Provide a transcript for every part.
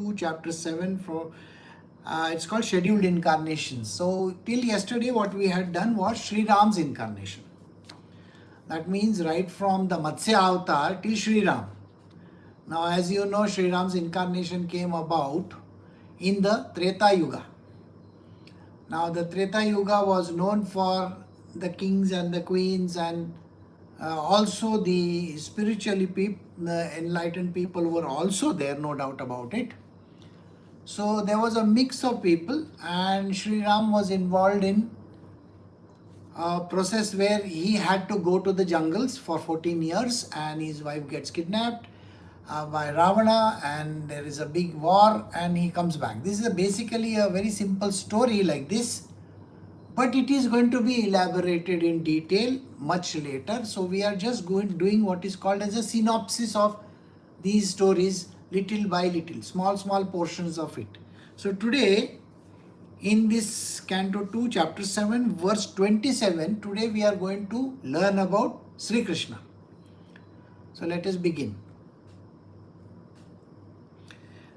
2, chapter 7 for it's called scheduled incarnations. So till yesterday what we had done was Sri Ram's incarnation. That means right from the Matsya avatar till Sri Ram. Now as you know, Sri Ram's incarnation came about in the Treta Yuga. Now the Treta Yuga was known for the kings and the queens and also the spiritually enlightened people were also there, no doubt about it. So there was a mix of people, and Sri Ram was involved in a process where he had to go to the jungles for 14 years and his wife gets kidnapped by Ravana and there is a big war and he comes back. This is basically a very simple story like this, but it is going to be elaborated in detail much later. So we are just doing what is called as a synopsis of these stories, little by little, small portions of it. So today in this Canto 2, chapter 7, verse 27, today we are going to learn about Sri Krishna. So let us begin.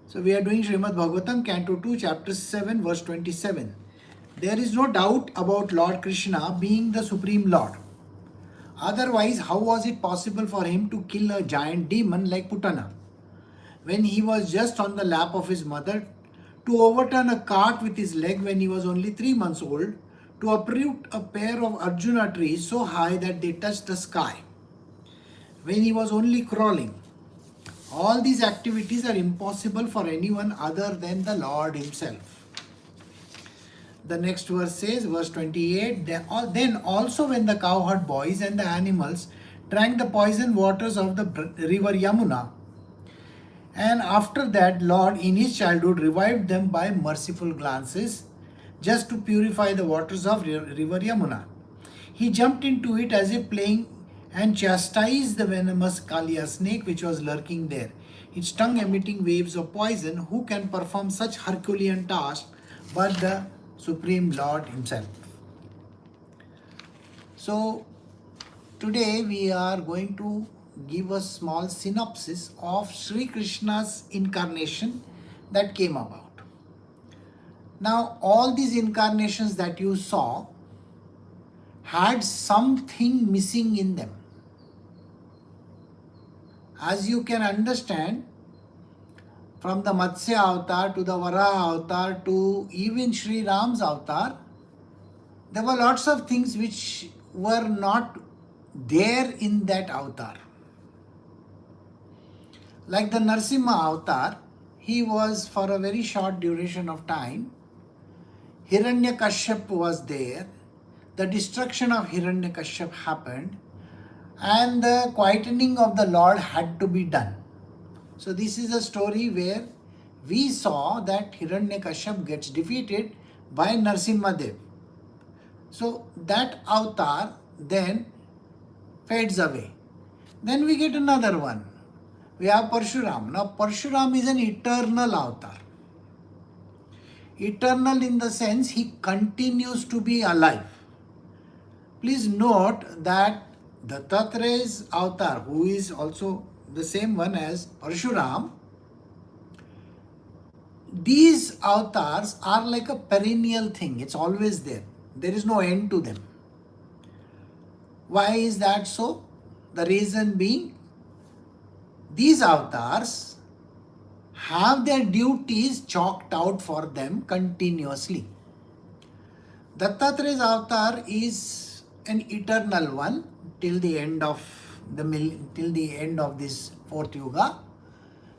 So we are doing Srimad Bhagavatam, Canto 2, chapter 7, verse 27. There is no doubt about Lord Krishna being the Supreme Lord. Otherwise, how was it possible for him to kill a giant demon like Putana when he was just on the lap of his mother, to overturn a cart with his leg when he was only 3 months old, to uproot a pair of Arjuna trees so high that they touched the sky when he was only crawling? All these activities are impossible for anyone other than the Lord himself. The next verse says, verse 28, then also when the cowherd boys and the animals drank the poison waters of the river Yamuna, and after that Lord in his childhood revived them by merciful glances just to purify the waters of river Yamuna. He jumped into it as if playing and chastised the venomous Kalia snake which was lurking there, its tongue emitting waves of poison. Who can perform such Herculean task but the Supreme Lord himself? So today we are going to give a small synopsis of Sri Krishna's incarnation that came about. Now all these incarnations that you saw had something missing in them. As you can understand, from the Matsya avatar to the Varaha avatar to even Sri Ram's avatar, there were lots of things which were not there in that avatar. Like the Narsimha avatar, he was for a very short duration of time. Hiranyakashyap was there. The destruction of Hiranyakashyap happened and the quietening of the Lord had to be done. So this is a story where we saw that Hiranyakashyap gets defeated by Narsimha Dev. So that avatar then fades away. Then we get another one. We have Parshuram. Now Parshuram is an eternal avatar. Eternal in the sense he continues to be alive. Please note that Dattatraya's avatar, who is also the same one as Parshuram, these avatars are like a perennial thing. It's always there. There is no end to them. Why is that so? The reason being, these avatars have their duties chalked out for them continuously. Dattatraya's avatar is an eternal one till the end of this fourth yuga.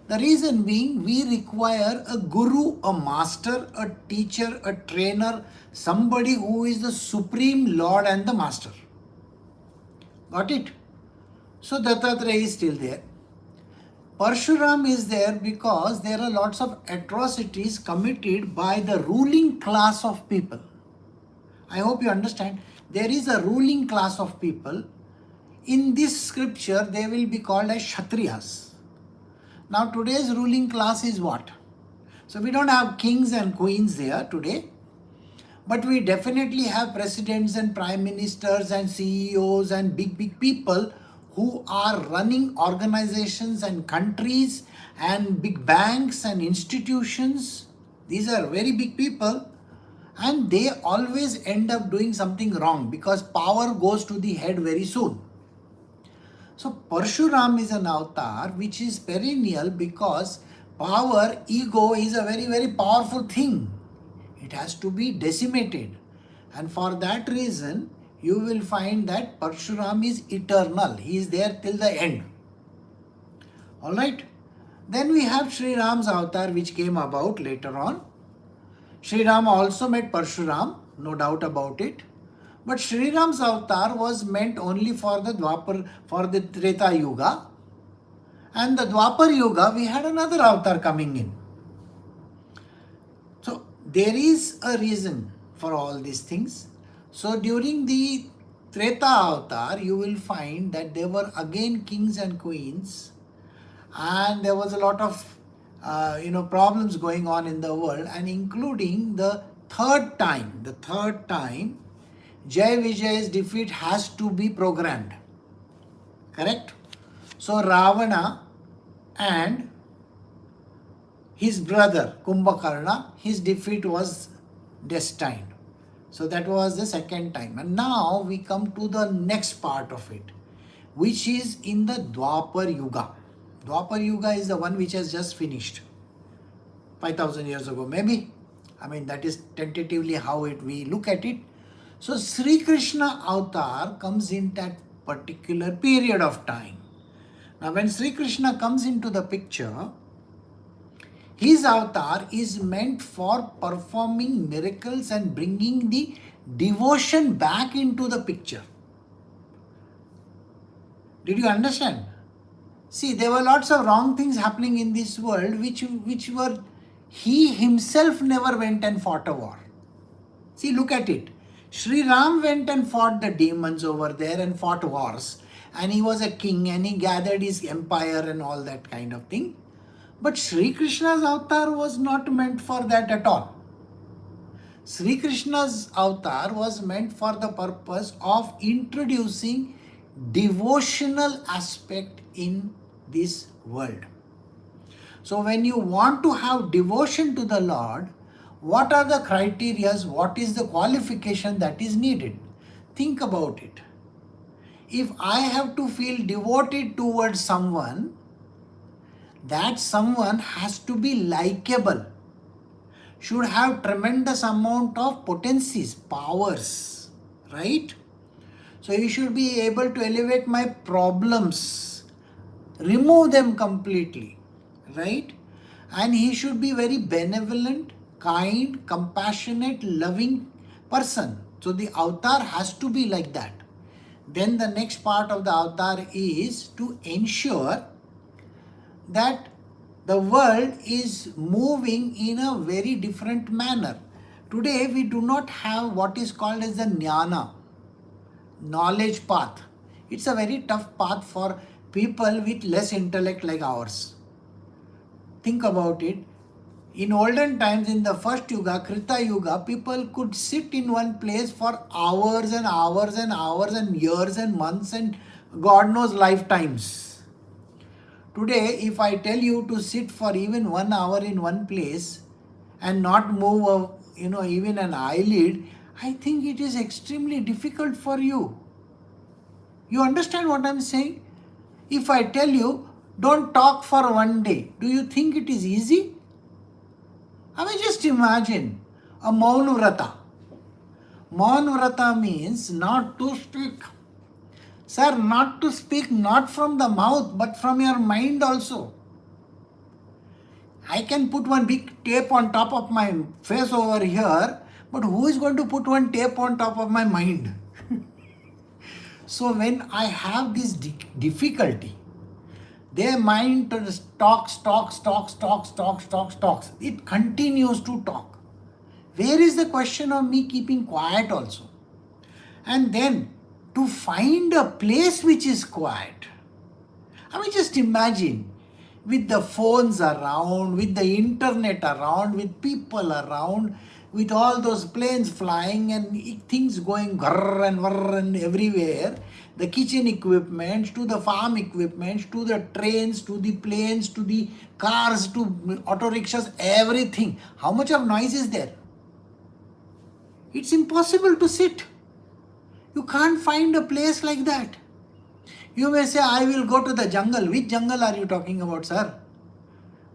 The reason being, we require a guru, a master, a teacher, a trainer, somebody who is the Supreme Lord and the Master. Got it? So Dattatreya is still there. Parshuram is there because there are lots of atrocities committed by the ruling class of people. I hope you understand. There is a ruling class of people. In this scripture, they will be called as Kshatriyas. Now today's ruling class is what? So we don't have kings and queens there today. But we definitely have presidents and prime ministers and CEOs and big people who are running organizations and countries and big banks and institutions. These are very big people, and they always end up doing something wrong because power goes to the head very soon. So Parshuram is an avatar which is perennial because power, ego is a very, very powerful thing. It has to be decimated. And for that reason, you will find that Parshuram is eternal. He is there till the end. Alright. Then we have Sri Ram's avatar which came about later on. Sri Ram also met Parshuram, no doubt about it. But Sri Ram's avatar was meant only for the Treta Yuga. And the Dwapar Yuga, we had another avatar coming in. So there is a reason for all these things. So during the Treta avatar, you will find that there were again kings and queens, and there was a lot of problems going on in the world, and including the third time, Jai Vijay's defeat has to be programmed. Correct? So Ravana and his brother Kumbhakarna, his defeat was destined. So that was the second time. And now we come to the next part of it, which is in the Dwapar Yuga. Dwapar Yuga is the one which has just finished 5,000 years ago, maybe. I mean, that is tentatively how we look at it. So Sri Krishna avatar comes in that particular period of time. Now when Sri Krishna comes into the picture, his avatar is meant for performing miracles and bringing the devotion back into the picture. Did you understand? See, there were lots of wrong things happening in this world which were, he himself never went and fought a war. See, look at it. Sri Ram went and fought the demons over there and fought wars. And he was a king and he gathered his empire and all that kind of thing. But Sri Krishna's avatar was not meant for that at all. Sri Krishna's avatar was meant for the purpose of introducing devotional aspect in this world. So when you want to have devotion to the Lord, what are the criteria? What is the qualification that is needed? Think about it. If I have to feel devoted towards someone, that someone has to be likable, should have tremendous amount of potencies, powers, right? So he should be able to elevate my problems, remove them completely, right? And he should be very benevolent, kind, compassionate, loving person. So the avatar has to be like that. Then the next part of the avatar is to ensure that the world is moving in a very different manner. Today we do not have what is called as the jnana, knowledge path. It's a very tough path for people with less intellect like ours. Think about it. In olden times, in the first yuga, Krita Yuga, people could sit in one place for hours and hours and hours and years and months and God knows lifetimes. Today, if I tell you to sit for even 1 hour in one place and not move, even an eyelid, I think it is extremely difficult for you. You understand what I'm saying? If I tell you, don't talk for 1 day, do you think it is easy? I mean, just imagine a Maun Vrata. Maun Vrata means not to speak. Sir, not to speak not from the mouth but from your mind also. I can put one big tape on top of my face over here, but who is going to put one tape on top of my mind? So when I have this difficulty, their mind talks. It continues to talk. Where is the question of me keeping quiet also? And then to find a place which is quiet. I mean, just imagine, with the phones around, with the internet around, with people around, with all those planes flying and things going grrr and vrr and everywhere, the kitchen equipments, to the farm equipments, to the trains, to the planes, to the cars, to auto rickshaws, everything. How much of noise is there? It's impossible to sit. You can't find a place like that. You may say, I will go to the jungle. Which jungle are you talking about, sir?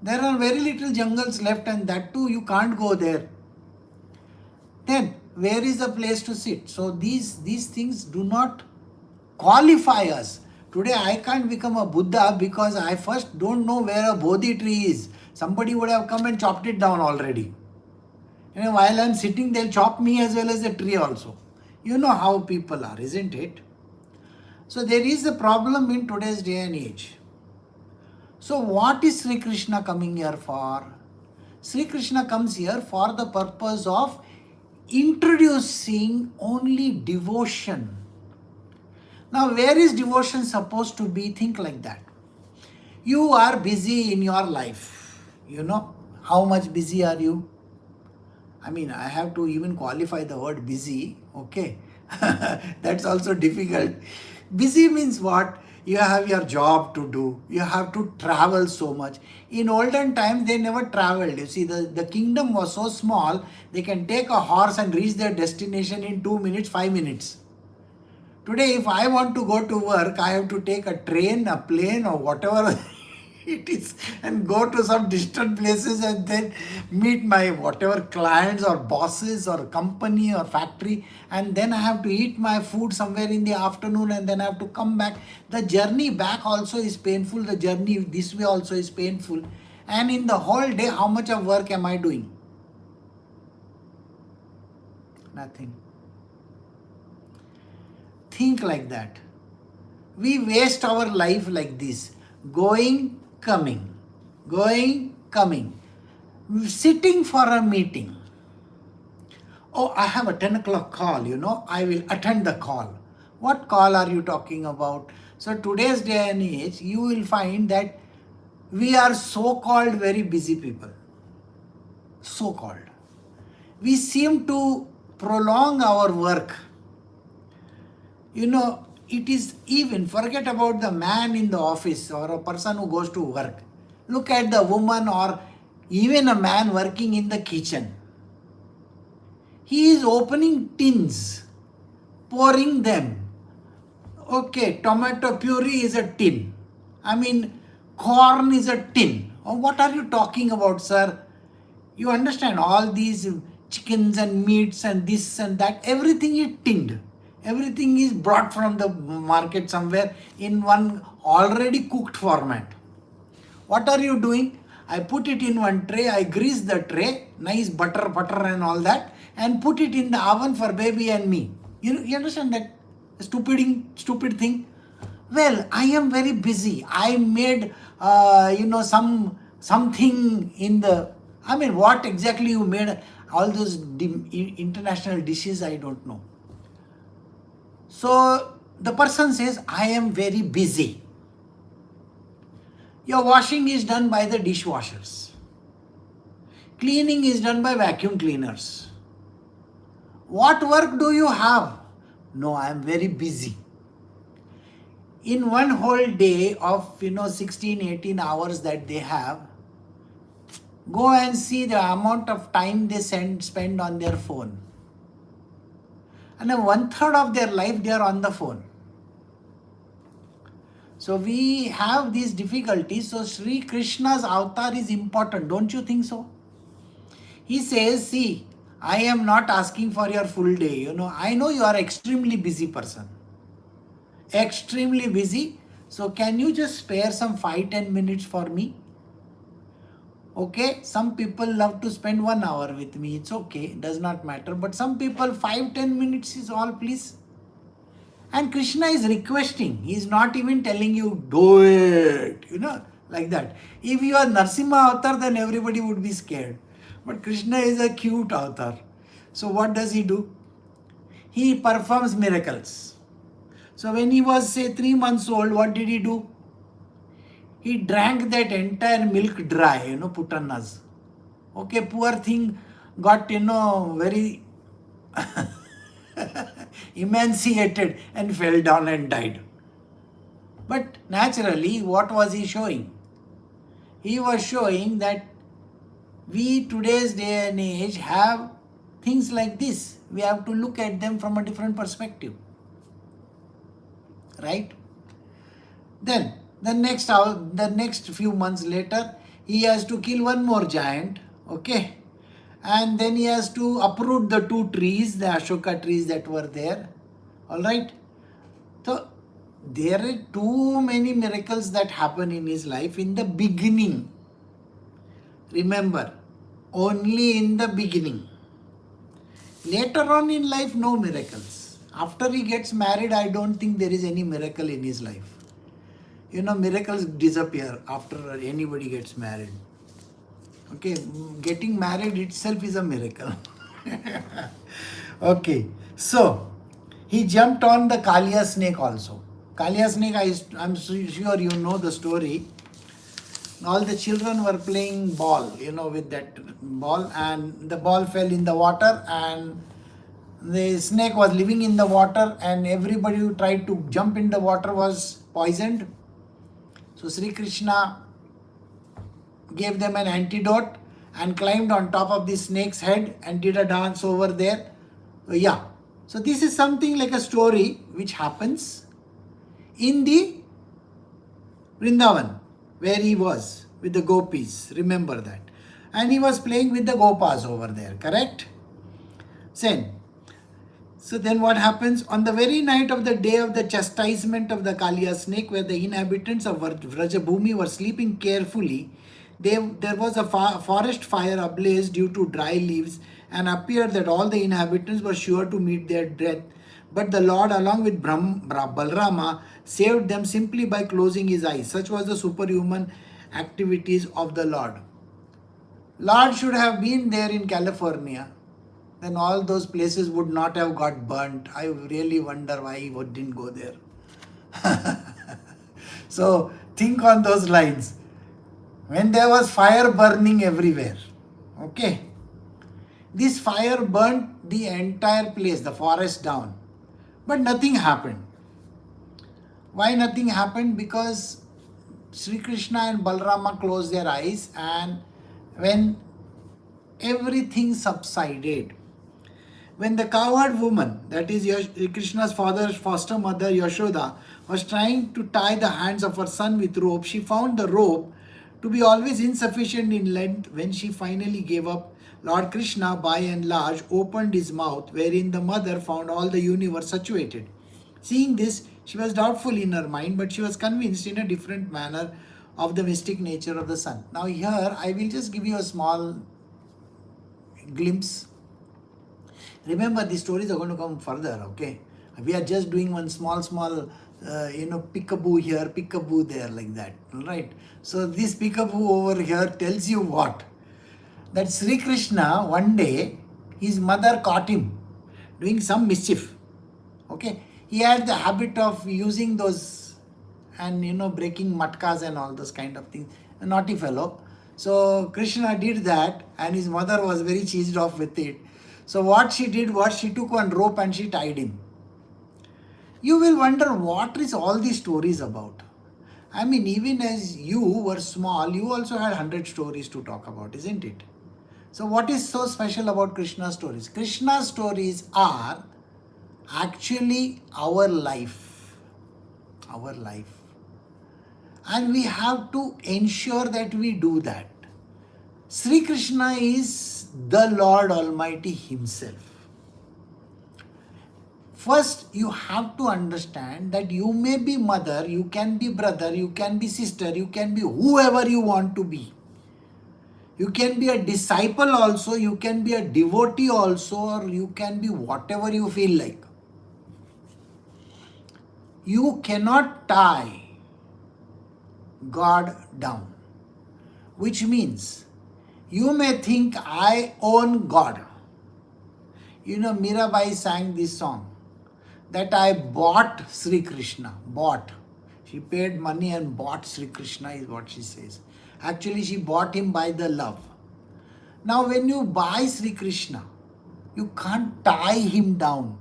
There are very little jungles left, and that too you can't go there. Then where is the place to sit? So these things do not qualify us. Today I can't become a Buddha because I first don't know where a Bodhi tree is. Somebody would have come and chopped it down already. While I'm sitting, they'll chop me as well as the tree also. You know how people are, isn't it? So there is a problem in today's day and age. So what is Sri Krishna coming here for? Sri Krishna comes here for the purpose of introducing only devotion. Now where is devotion supposed to be? Think like that. You are busy in your life. How much busy are you? I have to even qualify the word busy. Okay. That's also difficult. Busy means what? You have your job to do. You have to travel so much. In olden times, they never traveled. You see, the kingdom was so small, they can take a horse and reach their destination in 2 minutes, 5 minutes. Today, if I want to go to work, I have to take a train, a plane, or whatever it is, and go to some distant places and then meet my whatever clients or bosses or company or factory, and then I have to eat my food somewhere in the afternoon, and then I have to come back. The journey back also is painful. The journey this way also is painful. And in the whole day, how much of work am I doing? Nothing. Think like that. We waste our life like this. Going, coming. Going, coming. Sitting for a meeting. Oh, I have a 10 o'clock call, I will attend the call. What call are you talking about? So today's day and age, you will find that we are so-called very busy people. So-called. We seem to prolong our work. It is even, forget about the man in the office or a person who goes to work. Look at the woman or even a man working in the kitchen. He is opening tins, pouring them. Okay, tomato puree is a tin. Corn is a tin. Oh, what are you talking about, sir? You understand, all these chickens and meats and this and that, everything is tinned. Everything is brought from the market somewhere in one already cooked format. What are you doing? I put it in one tray, I grease the tray, nice butter and all that, and put it in the oven for baby and me. You understand that stupid thing? Well, I am very busy. I made, something in the, what exactly you made, all those international dishes, I don't know. So the person says, I am very busy. Your washing is done by the dishwashers. Cleaning is done by vacuum cleaners. What work do you have? No, I am very busy. In one whole day of 16, 18 hours that they have, go and see the amount of time they spend on their phone. And 1/3 of their life they are on the phone. So we have these difficulties. So Sri Krishna's avatar is important. Don't you think so? He says, see, I am not asking for your full day. I know you are extremely busy person. Extremely busy. So can you just spare some 5-10 minutes for me? Okay, some people love to spend 1 hour with me. It's okay, it does not matter. But some people 5-10 minutes is all, please. And Krishna is requesting. He is not even telling you, do it. Like that. If you are Narsimha avatar, then everybody would be scared. But Krishna is a cute avatar. So what does he do? He performs miracles. So when he was, say, 3 months old, what did he do? He drank that entire milk dry, Puttannas. Okay, poor thing got, very, emaciated and fell down and died. But naturally, what was he showing? He was showing that we today's day and age have things like this. We have to look at them from a different perspective. Right? Then the next few months later, he has to kill one more giant, okay? And then he has to uproot the 2 trees, the Ashoka trees that were there. Alright? So there are too many miracles that happen in his life in the beginning. Remember, only in the beginning. Later on in life, no miracles. After he gets married, I don't think there is any miracle in his life. Miracles disappear after anybody gets married. Okay, getting married itself is a miracle. Okay, so he jumped on the Kalia snake also. Kalia snake, I'm sure you know the story. All the children were playing ball, with that ball, and the ball fell in the water, and the snake was living in the water, and everybody who tried to jump in the water was poisoned. So Sri Krishna gave them an antidote and climbed on top of the snake's head and did a dance over there. So this is something like a story which happens in the Vrindavan, where he was with the gopis. Remember that. And he was playing with the gopas over there, correct? So then what happens? On the very night of the day of the chastisement of the Kalia snake, where the inhabitants of Vrajabhumi were sleeping carefully, there was a forest fire ablaze due to dry leaves, and appeared that all the inhabitants were sure to meet their death. But the Lord, along with Balrama, saved them simply by closing his eyes. Such was the superhuman activities of the Lord. Lord should have been there in California. Then all those places would not have got burnt. I really wonder why he didn't go there. So think on those lines. When there was fire burning everywhere, okay, this fire burnt the entire place, the forest down, but nothing happened. Why nothing happened? Because Sri Krishna and Balrama closed their eyes, and when everything subsided, when the cowherd woman, that is Krishna's foster mother Yashoda, was trying to tie the hands of her son with rope, she found the rope to be always insufficient in length. When she finally gave up, Lord Krishna, by and large, opened his mouth, wherein the mother found all the universe situated. Seeing this, she was doubtful in her mind, but she was convinced in a different manner of the mystic nature of the sun. Now here, I will just give you a small glimpse. Remember, the stories are going to come further, okay? We are just doing one small, peekaboo here, peekaboo there, like that, all right? So this peekaboo over here tells you what? That Sri Krishna, one day, his mother caught him doing some mischief, okay? He had the habit of using those and, breaking matkas and all those kind of things. A naughty fellow. So Krishna did that, and his mother was very cheesed off with it. So what she did was she took one rope and she tied him. You will wonder what is all these stories about. I mean, even as you were small, you also had 100 stories to talk about, isn't it? So what is so special about Krishna's stories? Krishna's stories are actually our life. Our life. And we have to ensure that we do that. Sri Krishna is the Lord Almighty himself. First, you have to understand that you may be mother, you can be brother, you can be sister, you can be whoever you want to be. You can be a disciple also, you can be a devotee also, or you can be whatever you feel like. You cannot tie God down, which means you may think I own God. Mirabai sang this song that I bought Sri Krishna. Bought. She paid money and bought Sri Krishna is what she says. Actually, she bought him by the love. Now, when you buy Sri Krishna, you can't tie him down.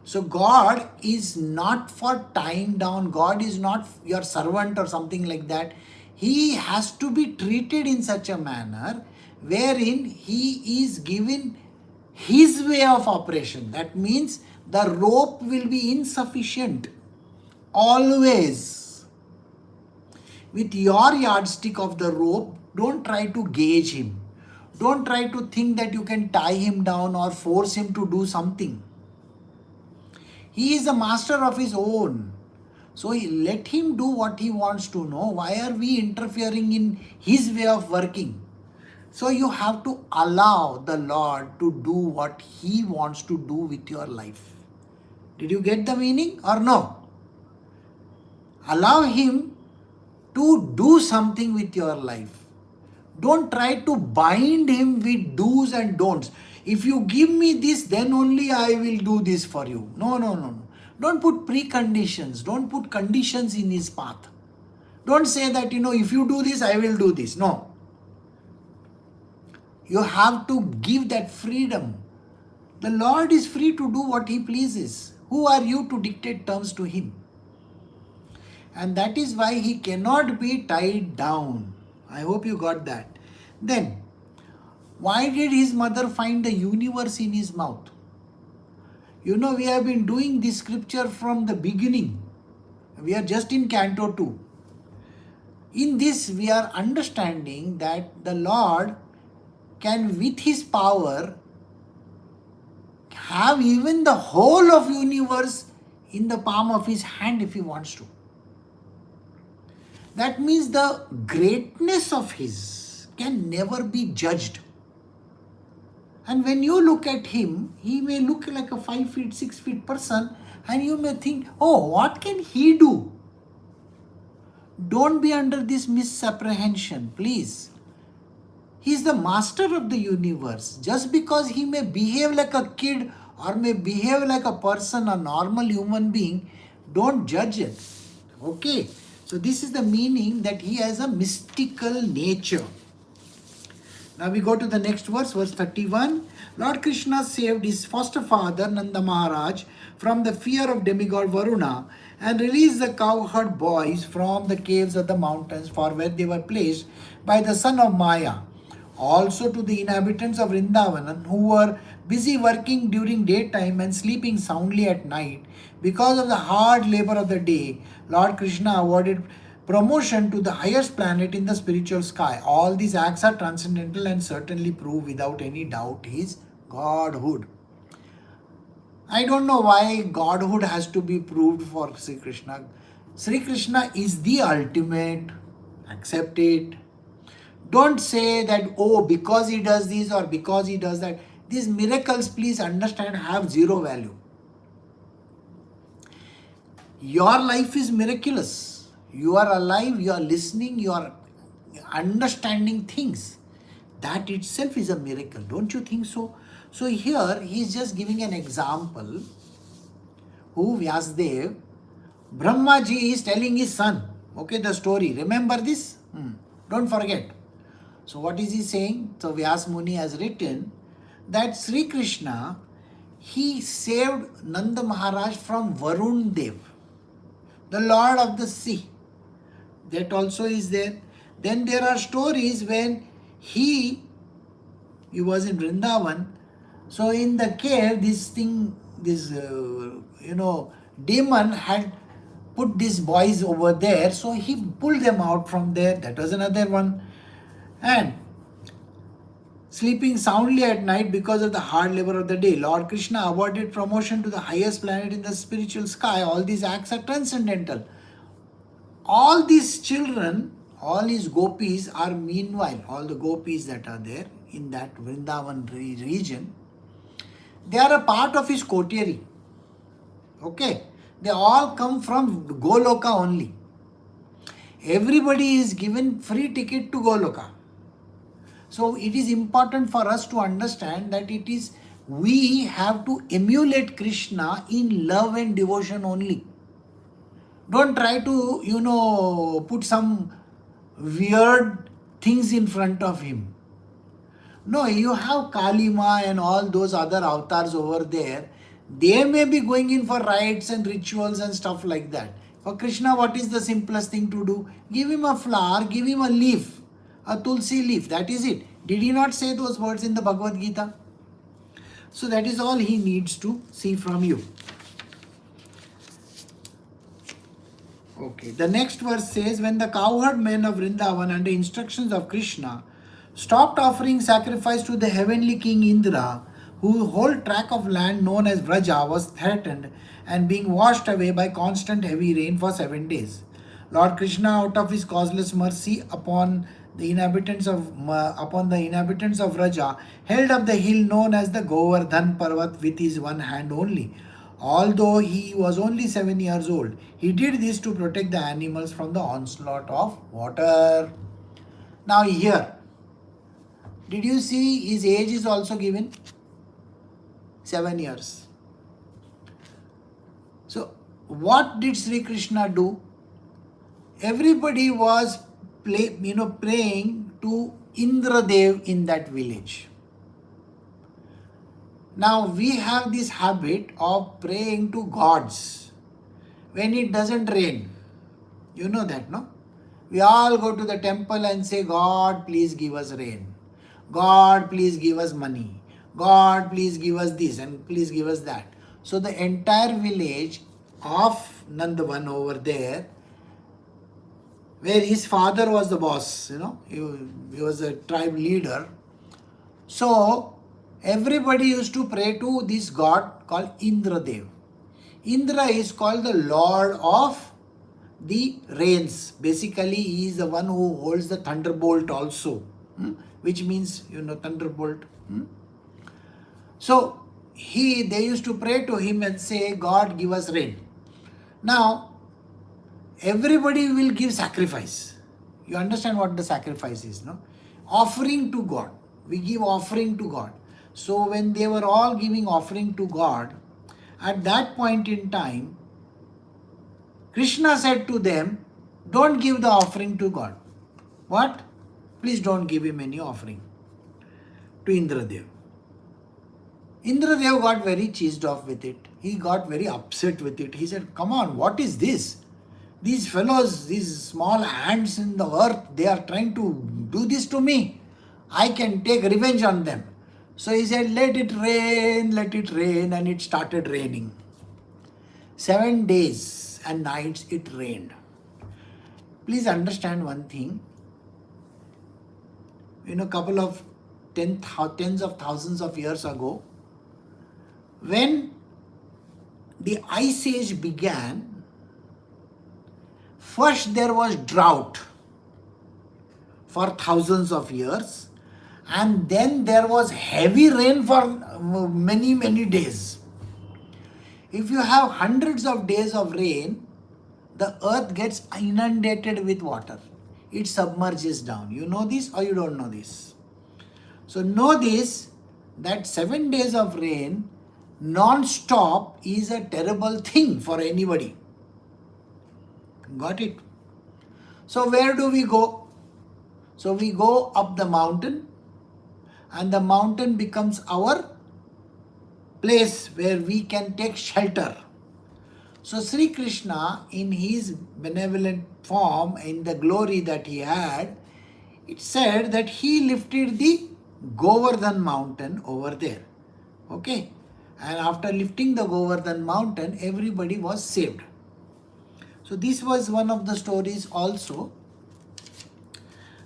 So God is not for tying down. God is not your servant or something like that. He has to be treated in such a manner wherein he is given his way of operation. That means the rope will be insufficient. Always. With your yardstick of the rope, don't try to gauge him. Don't try to think that you can tie him down or force him to do something. He is a master of his own. So let him do what he wants to know. Why are we interfering in his way of working? So you have to allow the Lord to do what he wants to do with your life. Did you get the meaning or no? Allow him to do something with your life. Don't try to bind him with do's and don'ts. If you give me this, then only I will do this for you. No, no, no, no. Don't put preconditions. Don't put conditions in his path. Don't say that, if you do this, I will do this. No. You have to give that freedom. The Lord is free to do what he pleases. Who are you to dictate terms to him? And that is why he cannot be tied down. I hope you got that. Then, why did his mother find the universe in his mouth? We have been doing this scripture from the beginning. We are just in Canto 2. In this, we are understanding that the Lord can, with his power, have even the whole of universe in the palm of his hand if he wants to. That means the greatness of his can never be judged. And when you look at him, he may look like a 5 feet, 6 feet person, and you may think, oh, what can he do? Don't be under this misapprehension, please. He is the master of the universe. Just because he may behave like a kid or may behave like a person, a normal human being, don't judge it. Okay. So this is the meaning that he has a mystical nature. Now we go to the next verse, verse 31. Lord Krishna saved his foster father Nanda Maharaj from the fear of demigod Varuna and released the cowherd boys from the caves of the mountains for where they were placed by the son of Maya. Also to the inhabitants of Vrindavan who were busy working during daytime and sleeping soundly at night because of the hard labor of the day, Lord Krishna awarded promotion to the highest planet in the spiritual sky. All these acts are transcendental and certainly prove without any doubt his godhood. I don't know why godhood has to be proved for Sri Krishna. Sri Krishna is the ultimate. Accept it. Don't say that, oh, because he does this or because he does that. These miracles, please understand, have zero value. Your life is miraculous. You are alive, you are listening, you are understanding things. That itself is a miracle. Don't you think so? So here he is just giving an example. Who Vyasdev, Brahmaji is telling his son. Okay, the story. Remember this? Don't forget. So what is he saying? So Vyas Muni has written that Sri Krishna, he saved Nanda Maharaj from Varun Dev, the Lord of the sea. That also is there. Then there are stories when he was in Vrindavan. So in the cave, this demon had put these boys over there. So he pulled them out from there. That was another one. And sleeping soundly at night because of the hard labor of the day, Lord Krishna awarded promotion to the highest planet in the spiritual sky. All these acts are transcendental. All these children, all his gopis are meanwhile, all the gopis that are there in that Vrindavan region, they are a part of his coterie. Okay? They all come from Goloka only. Everybody is given free ticket to Goloka. So it is important for us to understand that we have to emulate Krishna in love and devotion only. Don't try to, put some weird things in front of him. No, you have Kalima and all those other avatars over there. They may be going in for rites and rituals and stuff like that. For Krishna, what is the simplest thing to do? Give him a flower, give him a leaf, a tulsi leaf. That is it. Did he not say those words in the Bhagavad Gita? So that is all he needs to see from you. Okay, the next verse says, when the cowherd men of Vrindavan under instructions of Krishna stopped offering sacrifice to the heavenly king Indra, whose whole tract of land known as Vraja was threatened and being washed away by constant heavy rain for 7 days. Lord Krishna, out of his causeless mercy upon the inhabitants of Vraja, held up the hill known as the Govardhan Parvat with his one hand only. Although he was only 7 years old, he did this to protect the animals from the onslaught of water. Now here, did you see his age is also given? 7 years. So what did Sri Krishna do? Everybody was praying to Indradev in that village. Now we have this habit of praying to gods when it doesn't rain. You know that, no? We all go to the temple and say, God, please give us rain. God, please give us money. God, please give us this and please give us that. So the entire village of Nandavan over there, where his father was the boss, he was a tribe leader. So everybody used to pray to this god called Indradev. Indra is called the Lord of the rains. Basically, he is the one who holds the thunderbolt also, which means, thunderbolt. So, they used to pray to him and say, God, give us rain. Now, everybody will give sacrifice. You understand what the sacrifice is, no? Offering to God. We give offering to God. So when they were all giving offering to God, at that point in time, Krishna said to them, don't give the offering to God. What? Please don't give him any offering. To Indradev. Indradev got very cheesed off with it. He got very upset with it. He said, come on, what is this? These fellows, these small ants in the earth, they are trying to do this to me. I can take revenge on them. So he said, let it rain, and it started raining. 7 days and nights it rained. Please understand one thing. Couple of tens of thousands of years ago, when the ice age began, first there was drought for thousands of years. And then there was heavy rain for many, many days. If you have hundreds of days of rain, the earth gets inundated with water. It submerges down. You know this or you don't know this? So know this, that 7 days of rain non-stop is a terrible thing for anybody. Got it? So where do we go? So we go up the mountain, and the mountain becomes our place where we can take shelter. So Sri Krishna, in his benevolent form, in the glory that he had, it said that he lifted the Govardhan mountain over there. Okay? And after lifting the Govardhan mountain, everybody was saved. So this was one of the stories also.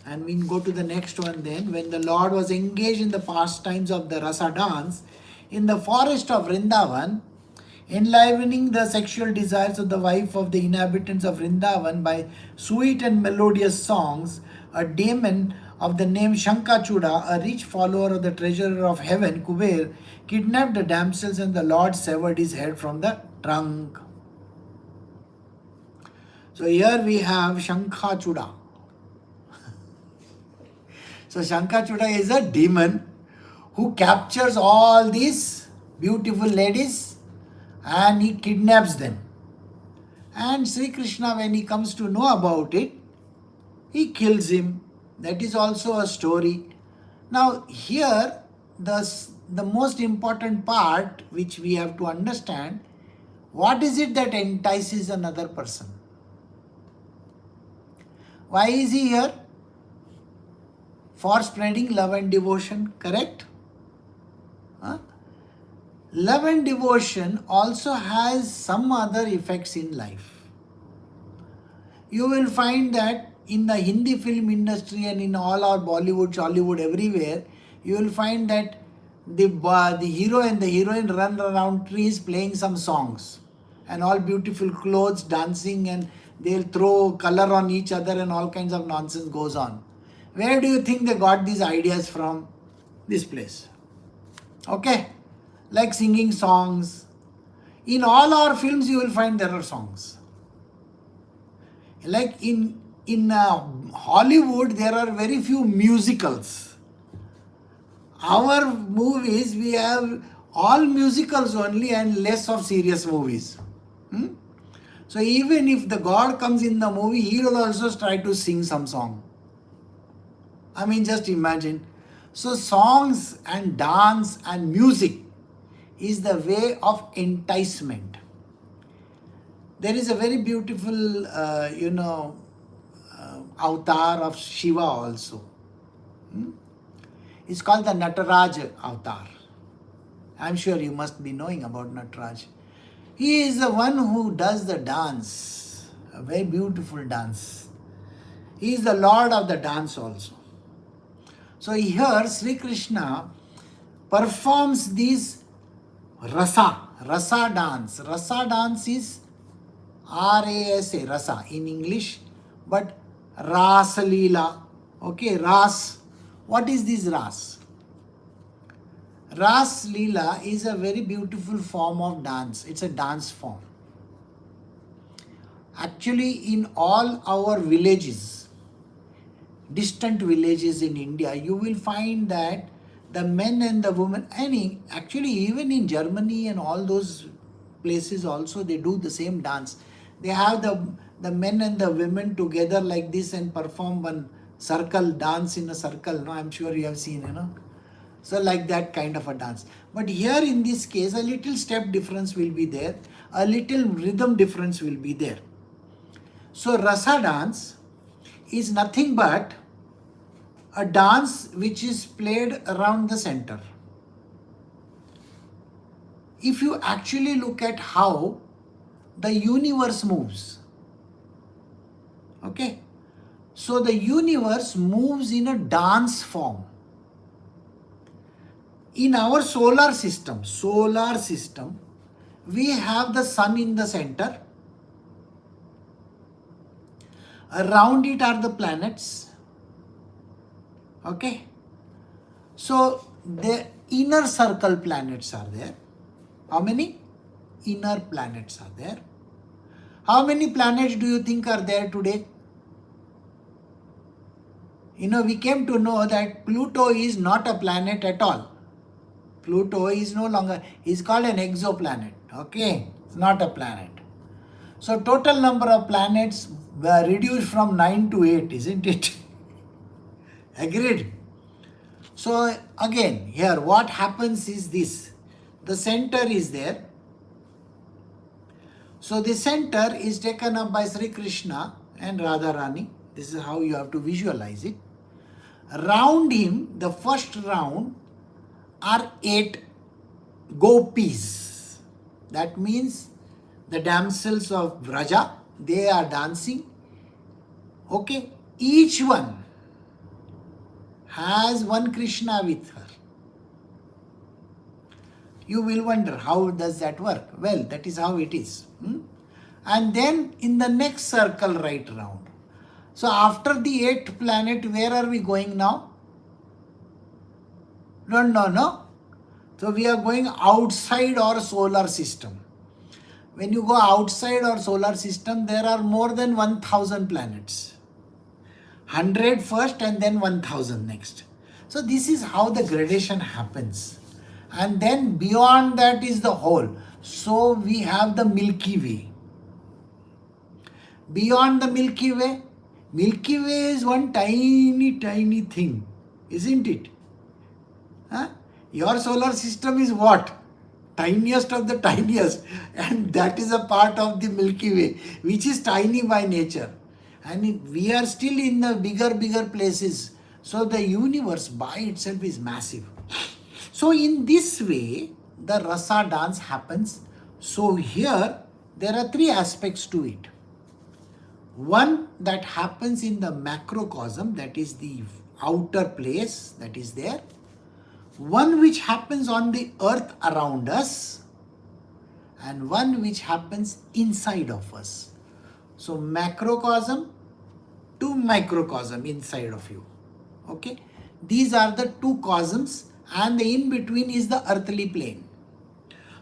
And we go to the next one then. When the Lord was engaged in the pastimes of the Rasa dance in the forest of Vrindavan, enlivening the sexual desires of the wife of the inhabitants of Vrindavan by sweet and melodious songs, a demon of the name Shankachuda, a rich follower of the treasurer of heaven, Kuber, kidnapped the damsels, and the Lord severed his head from the trunk. So here we have Shankachuda. So Shankachuda is a demon who captures all these beautiful ladies and he kidnaps them. And Sri Krishna, when he comes to know about it, he kills him. That is also a story. Now here the most important part which we have to understand, what is it that entices another person? Why is he here? For spreading love and devotion, correct? Huh? Love and devotion also has some other effects in life. You will find that in the Hindi film industry and in all our Bollywood, Hollywood, everywhere, you will find that the hero and the heroine run around trees playing some songs and all beautiful clothes, dancing, and they'll throw color on each other and all kinds of nonsense goes on. Where do you think they got these ideas from? This place. Okay? Like singing songs. In all our films you will find there are songs. Like in Hollywood there are very few musicals. Our movies, we have all musicals only and less of serious movies. So even if the God comes in the movie, he will also try to sing some song. I mean, just imagine. So songs and dance and music is the way of enticement. There is a very beautiful, avatar of Shiva also. It's called the Nataraj avatar. I'm sure you must be knowing about Nataraj. He is the one who does the dance, a very beautiful dance. He is the Lord of the dance also. So here Sri Krishna performs this rasa dance. Rasa dance is R-A-S-A, rasa in English, but Ras Leela. Okay, Ras. What is this Ras? Ras Leela is a very beautiful form of dance. It's a dance form. Actually, in all our villages, distant villages in India, you will find that the men and the women, and actually even in Germany and all those places also, they do the same dance. They have the men and the women together like this and perform one circle, dance in a circle. No, I'm sure you have seen, So like that kind of a dance. But here in this case, a little step difference will be there. A little rhythm difference will be there. So rasa dance is nothing but a dance which is played around the center. If you actually look at how the universe moves, okay, so the universe moves in a dance form. In our solar system, we have the sun in the center. Around it are the planets. Okay. So the inner circle planets are there. How many? Inner planets are there. How many planets do you think are there today? We came to know that Pluto is not a planet at all. Pluto is no longer, is called an exoplanet. Okay, it's not a planet. So total number of planets were reduced from 9 to 8, isn't it? Agreed? So again, here what happens is this. The center is there. So the center is taken up by Sri Krishna and Radharani. This is how you have to visualize it. Round him, the first round, are 8 gopis. That means the damsels of Vraja, they are dancing. Okay, each one has one Krishna with her. You will wonder, how does that work? Well, that is how it is. And then in the next circle right round. So after the 8th planet, where are we going now? No. So we are going outside our solar system. When you go outside our solar system, there are more than 1000 planets. 100 first and then 1000 next. So this is how the gradation happens. And then beyond that is the whole. So we have the Milky Way. Beyond the Milky Way is one tiny thing, isn't it? Your solar system is what? Tiniest of the tiniest, and that is a part of the Milky Way, which is tiny by nature. And we are still in the bigger places. So the universe by itself is massive. So in this way, the rasa dance happens. So here, there are three aspects to it. One that happens in the macrocosm, that is the outer place that is there. One which happens on the earth around us, and one which happens inside of us. So macrocosm to microcosm inside of you. Okay, these are the two cosms, and the in between is the earthly plane.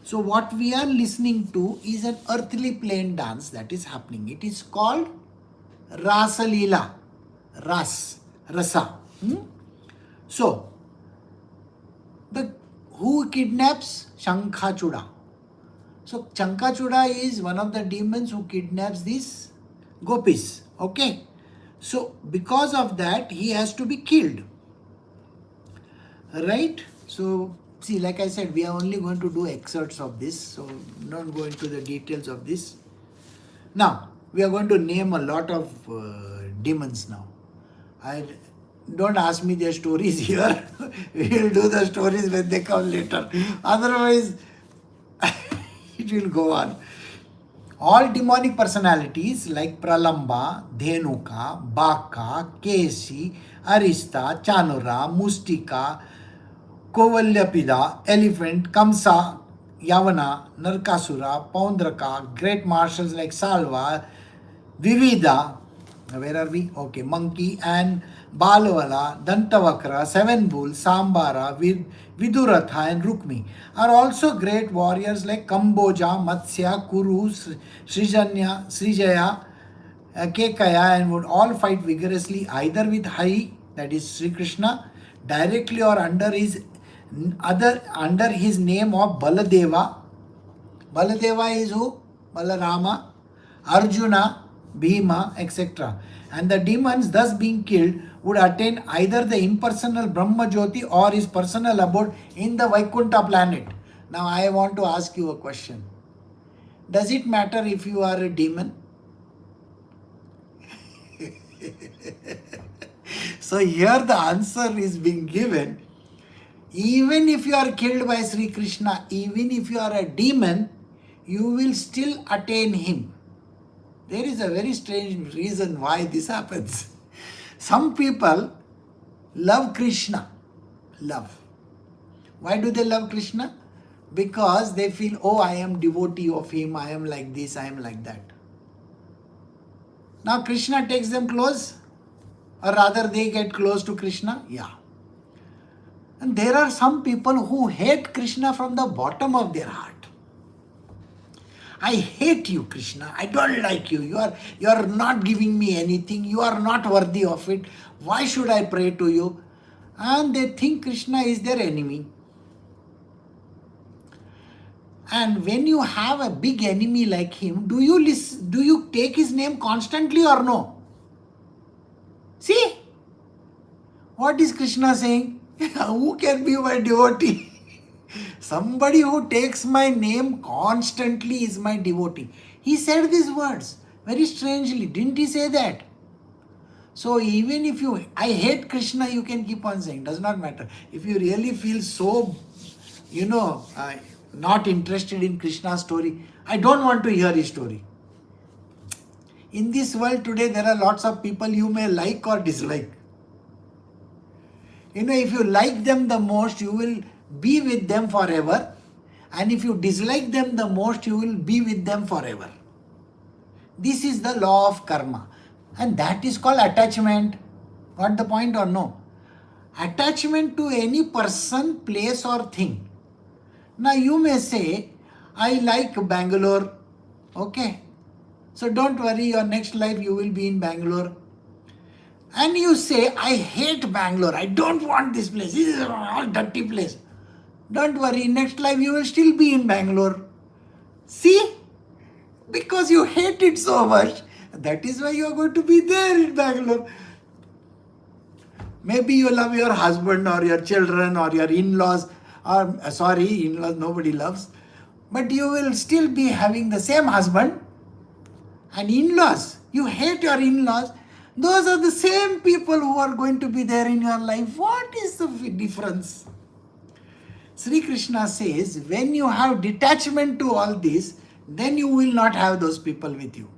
So what we are listening to is an earthly plane dance that is happening. It is called Rasa Leela, Rasa. So who kidnaps? Shankachuda. So Shankachuda is one of the demons who kidnaps these gopis. Okay. So because of that, he has to be killed. Right? So see, like I said, we are only going to do excerpts of this. So don't go into the details of this. Now, we are going to name a lot of demons now. Don't ask me their stories here. We will do the stories when they come later. Otherwise, it will go on. All demonic personalities like Pralamba, Dhenuka, Baka, Kesi, Arista, Chanura, Mustika, Kovalyapida, Elephant, Kamsa, Yavana, Narkasura, Paundraka, great marshals like Salva, Vivida, where are we? Okay, Monkey, and Balwala, Dantavakra, Seven Bull, Sambara, Viduratha and Rukmi are also great warriors like Kamboja, Matsya, Kuru, Srijaya, Kekaya, and would all fight vigorously either with Hari, that is Sri Krishna, directly or under his name of Baladeva. Baladeva is who? Balarama, Arjuna, Bhima, etc. And the demons thus being killed would attain either the impersonal Brahma Jyoti or his personal abode in the Vaikuntha planet. Now I want to ask you a question. Does it matter if you are a demon? So here the answer is being given. Even if you are killed by Sri Krishna, even if you are a demon, you will still attain him. There is a very strange reason why this happens. Some people love Krishna. Love. Why do they love Krishna? Because they feel, oh, I am devotee of him, I am like this, I am like that. Now Krishna takes them close, or rather they get close to Krishna. Yeah. And there are some people who hate Krishna from the bottom of their heart. I hate you, Krishna. I don't like you. You are not giving me anything. You are not worthy of it. Why should I pray to you? And they think Krishna is their enemy. And when you have a big enemy like him, do you take his name constantly or no? See? What is Krishna saying? Who can be my devotee? Somebody who takes my name constantly is my devotee. He said these words very strangely. Didn't he say that? So even if I hate Krishna, you can keep on saying. Does not matter. If you really feel so, not interested in Krishna's story, I don't want to hear his story. In this world today, there are lots of people you may like or dislike. If you like them the most, you will be with them forever. And if you dislike them the most, you will be with them forever. This is the law of karma. And that is called attachment. Got the point or no? Attachment to any person, place or thing. Now you may say, I like Bangalore. Okay. So don't worry, your next life you will be in Bangalore. And you say, I hate Bangalore. I don't want this place. This is all dirty place. Don't worry, next life you will still be in Bangalore. See? Because you hate it so much. That is why you are going to be there in Bangalore. Maybe you love your husband or your children or your in-laws or sorry, in-laws nobody loves, but you will still be having the same husband. And in-laws, you hate your in-laws, those are the same people who are going to be there in your life. What is the difference? Sri Krishna says, when you have detachment to all this, then you will not have those people with you.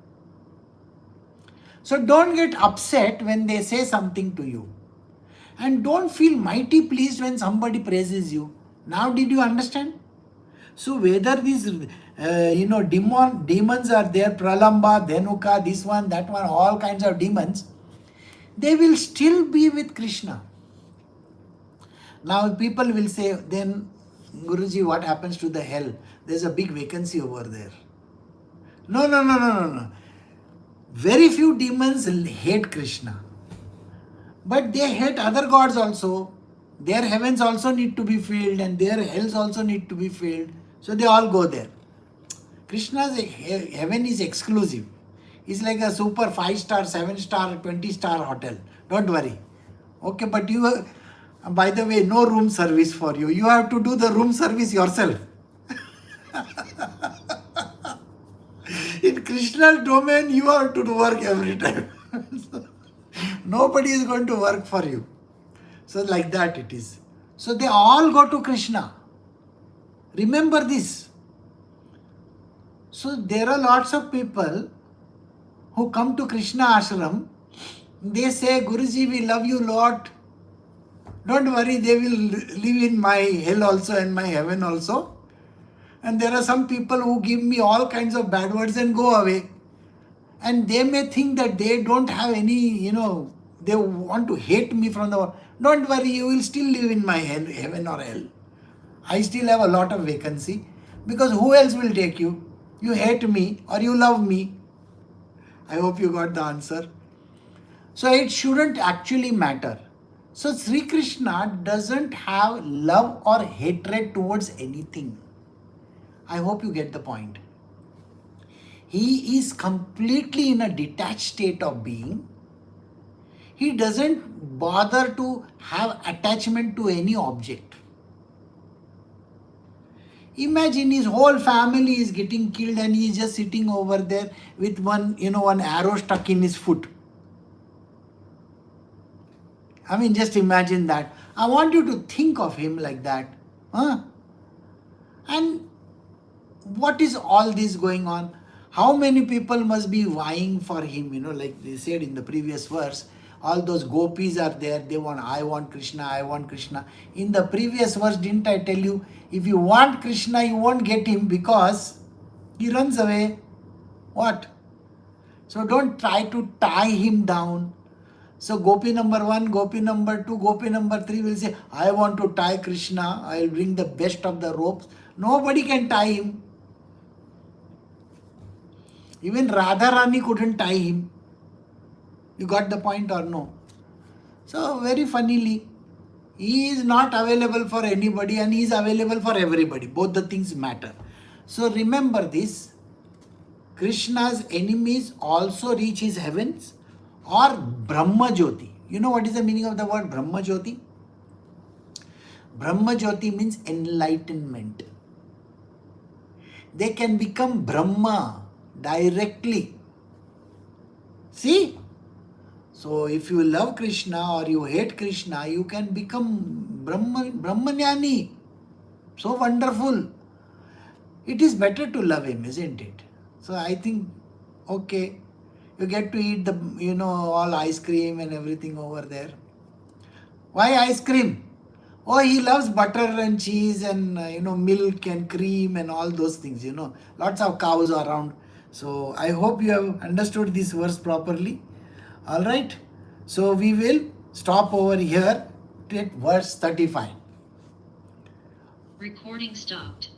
So don't get upset when they say something to you. And don't feel mighty pleased when somebody praises you. Now did you understand? So whether these demons are there, Pralamba, Dhenuka, this one, that one, all kinds of demons, they will still be with Krishna. Now people will say, then Guruji, what happens to the hell? There's a big vacancy over there. No. Very few demons hate Krishna. But they hate other gods also. Their heavens also need to be filled and their hells also need to be filled. So they all go there. Krishna's heaven is exclusive. It's like a super 5-star, 7-star, 20-star hotel. Don't worry. Okay, but you, by the way, no room service for you. You have to do the room service yourself. In Krishna's domain, you have to do work every time. Nobody is going to work for you. So like that it is. So they all go to Krishna. Remember this. So there are lots of people who come to Krishna ashram. They say, Guruji, we love you lot. Don't worry, they will live in my hell also and my heaven also. And there are some people who give me all kinds of bad words and go away. And they may think that they don't have any, they want to hate me from the world. Don't worry, you will still live in my heaven or hell. I still have a lot of vacancy, because who else will take you? You hate me or you love me. I hope you got the answer. So it shouldn't actually matter. So Sri Krishna doesn't have love or hatred towards anything. I hope you get the point. He is completely in a detached state of being. He doesn't bother to have attachment to any object. Imagine his whole family is getting killed and he is just sitting over there with one arrow stuck in his foot. I mean, just imagine that. I want you to think of him like that. And what is all this going on? How many people must be vying for him? Like they said in the previous verse, all those gopis are there. They want, I want Krishna, I want Krishna. In the previous verse, didn't I tell you, if you want Krishna, you won't get him because he runs away. What? So don't try to tie him down. So gopi number 1, gopi number 2, gopi number 3 will say, I want to tie Krishna. I will bring the best of the ropes. Nobody can tie him. Even Radharani couldn't tie him. You got the point or no? So very funnily, he is not available for anybody and he is available for everybody. Both the things matter. So remember this. Krishna's enemies also reach his heavens or Brahma Jyoti. You know what is the meaning of the word Brahma Jyoti? Brahma Jyoti means enlightenment. They can become Brahma directly. See? So if you love Krishna or you hate Krishna, you can become Brahmanyani. So wonderful. It is better to love him, isn't it? So I think, okay, you get to eat the, all ice cream and everything over there. Why ice cream? Oh, he loves butter and cheese and, milk and cream and all those things, Lots of cows around. So I hope you have understood this verse properly. All right. So we will stop over here at verse 35. Recording stopped.